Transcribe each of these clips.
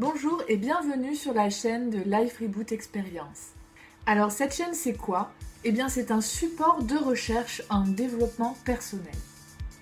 Bonjour et bienvenue sur la chaîne de Life Reboot Experience. Alors cette chaîne c'est quoi? Eh bien c'est un support de recherche en développement personnel.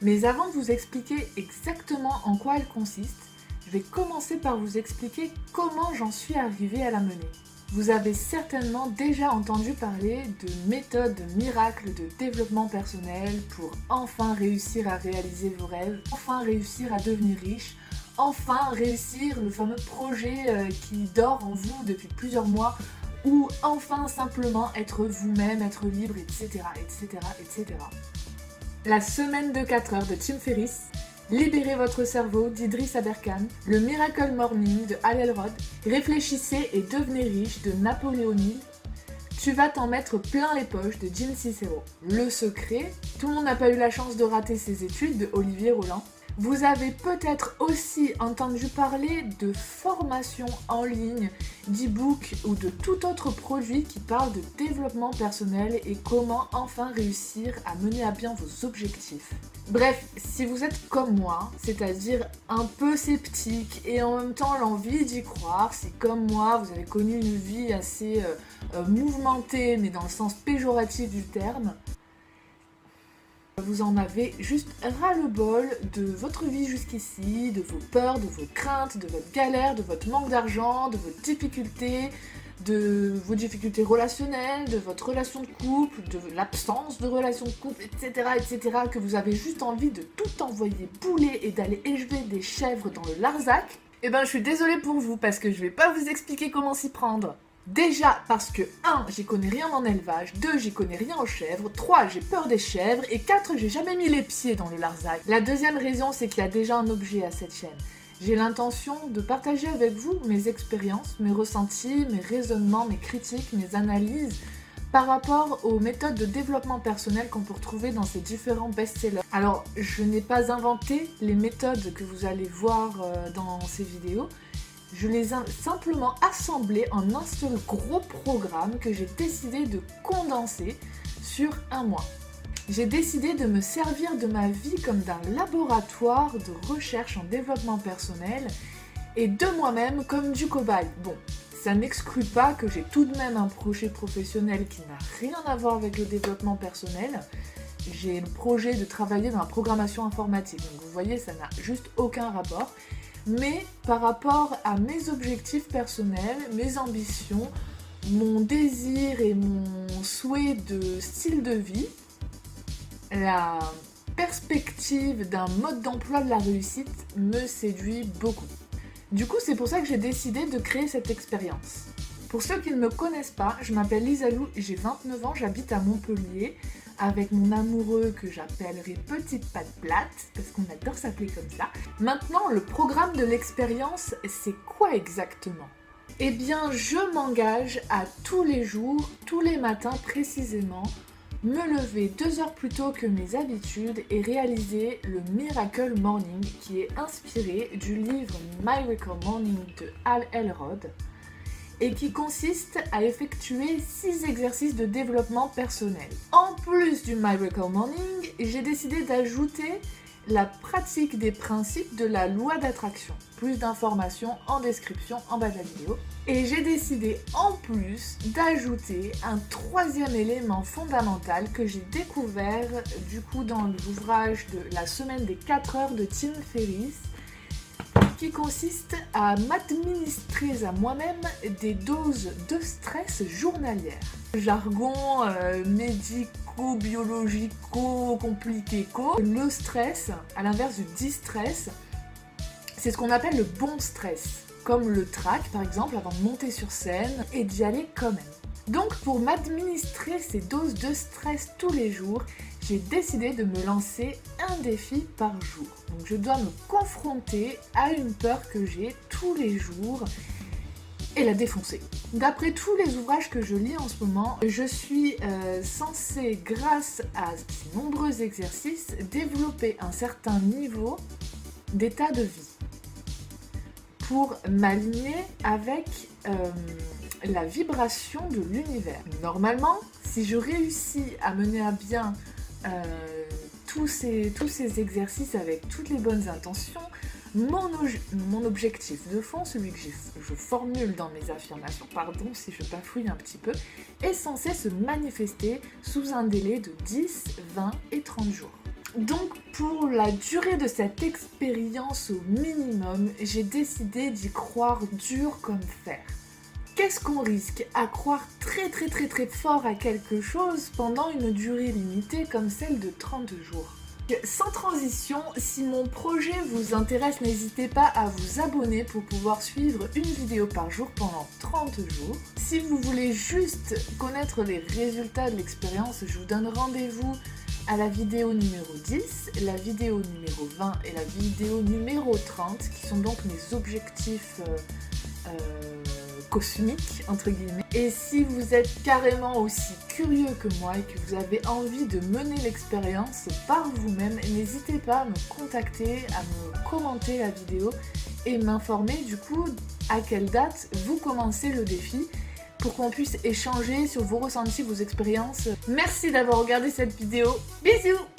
Mais avant de vous expliquer exactement en quoi elle consiste, je vais commencer par vous expliquer comment j'en suis arrivée à la mener. Vous avez certainement déjà entendu parler de méthodes miracles de développement personnel pour enfin réussir à réaliser vos rêves, enfin réussir à devenir riche, enfin réussir le fameux projet qui dort en vous depuis plusieurs mois, ou enfin simplement être vous-même, être libre, etc., etc., etc. La semaine de 4 heures de Tim Ferriss, Libérez votre cerveau d'Idriss Aberkan, le Miracle Morning de Hal Elrod, Réfléchissez et devenez riche de Napoléon Hill, Tu vas t'en mettre plein les poches de Jim Cicero, Le Secret, Tout le monde n'a pas eu la chance de rater ses études de Olivier Roland. Vous avez peut-être aussi entendu parler de formations en ligne, d'e-books ou de tout autre produit qui parle de développement personnel et comment enfin réussir à mener à bien vos objectifs. Bref, si vous êtes comme moi, c'est-à-dire un peu sceptique et en même temps l'envie d'y croire, si comme moi vous avez connu une vie assez mouvementée mais dans le sens péjoratif du terme, vous en avez juste ras-le-bol de votre vie jusqu'ici, de vos peurs, de vos craintes, de votre galère, de votre manque d'argent, de vos difficultés relationnelles, de votre relation de couple, de l'absence de relation de couple, etc., etc., que vous avez juste envie de tout envoyer bouler et d'aller élever des chèvres dans le Larzac. Eh ben, je suis désolée pour vous parce que je vais pas vous expliquer comment s'y prendre. Déjà parce que 1. J'y connais rien en élevage, 2. J'y connais rien aux chèvres, 3. J'ai peur des chèvres, et 4. J'ai jamais mis les pieds dans le Larzac. La deuxième raison, c'est qu'il y a déjà un objet à cette chaîne. J'ai l'intention de partager avec vous mes expériences, mes ressentis, mes raisonnements, mes critiques, mes analyses par rapport aux méthodes de développement personnel qu'on peut retrouver dans ces différents best-sellers. Alors, je n'ai pas inventé les méthodes que vous allez voir dans ces vidéos. Je les ai simplement assemblées en un seul gros programme que j'ai décidé de condenser sur un mois. J'ai décidé de me servir de ma vie comme d'un laboratoire de recherche en développement personnel et de moi-même comme du cobaye. Bon, ça n'exclut pas que j'ai tout de même un projet professionnel qui n'a rien à voir avec le développement personnel. J'ai le projet de travailler dans la programmation informatique, donc vous voyez, ça n'a juste aucun rapport. Mais par rapport à mes objectifs personnels, mes ambitions, mon désir et mon souhait de style de vie, la perspective d'un mode d'emploi de la réussite me séduit beaucoup. Du coup, c'est pour ça que j'ai décidé de créer cette expérience. Pour ceux qui ne me connaissent pas, je m'appelle Lisa Lou, j'ai 29 ans, j'habite à Montpellier avec mon amoureux que j'appellerai Petite Patte Plate, parce qu'on adore s'appeler comme ça. Maintenant, le programme de l'expérience, c'est quoi exactement? Eh bien, je m'engage à tous les jours, tous les matins précisément, me lever 2 heures plus tôt que mes habitudes et réaliser le Miracle Morning qui est inspiré du livre Miracle Morning de Hal Elrod et qui consiste à effectuer 6 exercices de développement personnel. En plus du Miracle Morning, j'ai décidé d'ajouter la pratique des principes de la loi d'attraction. Plus d'informations en description en bas de la vidéo. Et j'ai décidé en plus d'ajouter un 3e élément fondamental que j'ai découvert du coup dans l'ouvrage de La semaine des 4 heures de Tim Ferriss, qui consiste à m'administrer à moi-même des doses de stress journalières. Jargon médico-biologico-compliqué. Le stress, à l'inverse du distress, c'est ce qu'on appelle le bon stress, comme le trac par exemple avant de monter sur scène et d'y aller quand même. Donc pour m'administrer ces doses de stress tous les jours, j'ai décidé de me lancer un défi par jour. Donc je dois me confronter à une peur que j'ai tous les jours et la défoncer. D'après tous les ouvrages que je lis en ce moment, je suis censée, grâce à ces nombreux exercices, développer un certain niveau d'état de vie pour m'aligner avec la vibration de l'univers. Normalement, si je réussis à mener à bien tous ces exercices avec toutes les bonnes intentions, Mon objectif de fond, celui que je formule dans mes affirmations, pardon si je bafouille un petit peu, est censé se manifester sous un délai de 10, 20 et 30 jours. Donc pour la durée de cette expérience au minimum, j'ai décidé d'y croire dur comme fer. Qu'est-ce qu'on risque à croire très fort à quelque chose pendant une durée limitée comme celle de 30 jours ? Sans transition, si mon projet vous intéresse, n'hésitez pas à vous abonner pour pouvoir suivre une vidéo par jour pendant 30 jours. Si vous voulez juste connaître les résultats de l'expérience, je vous donne rendez-vous à la vidéo numéro 10, la vidéo numéro 20 et la vidéo numéro 30, qui sont donc mes objectifs cosmiques, entre guillemets. Et si vous êtes carrément aussi curieux que moi et que vous avez envie de mener l'expérience par vous-même, n'hésitez pas à me contacter, à me commenter la vidéo et m'informer du coup à quelle date vous commencez le défi pour qu'on puisse échanger sur vos ressentis, vos expériences. Merci d'avoir regardé cette vidéo. Bisous!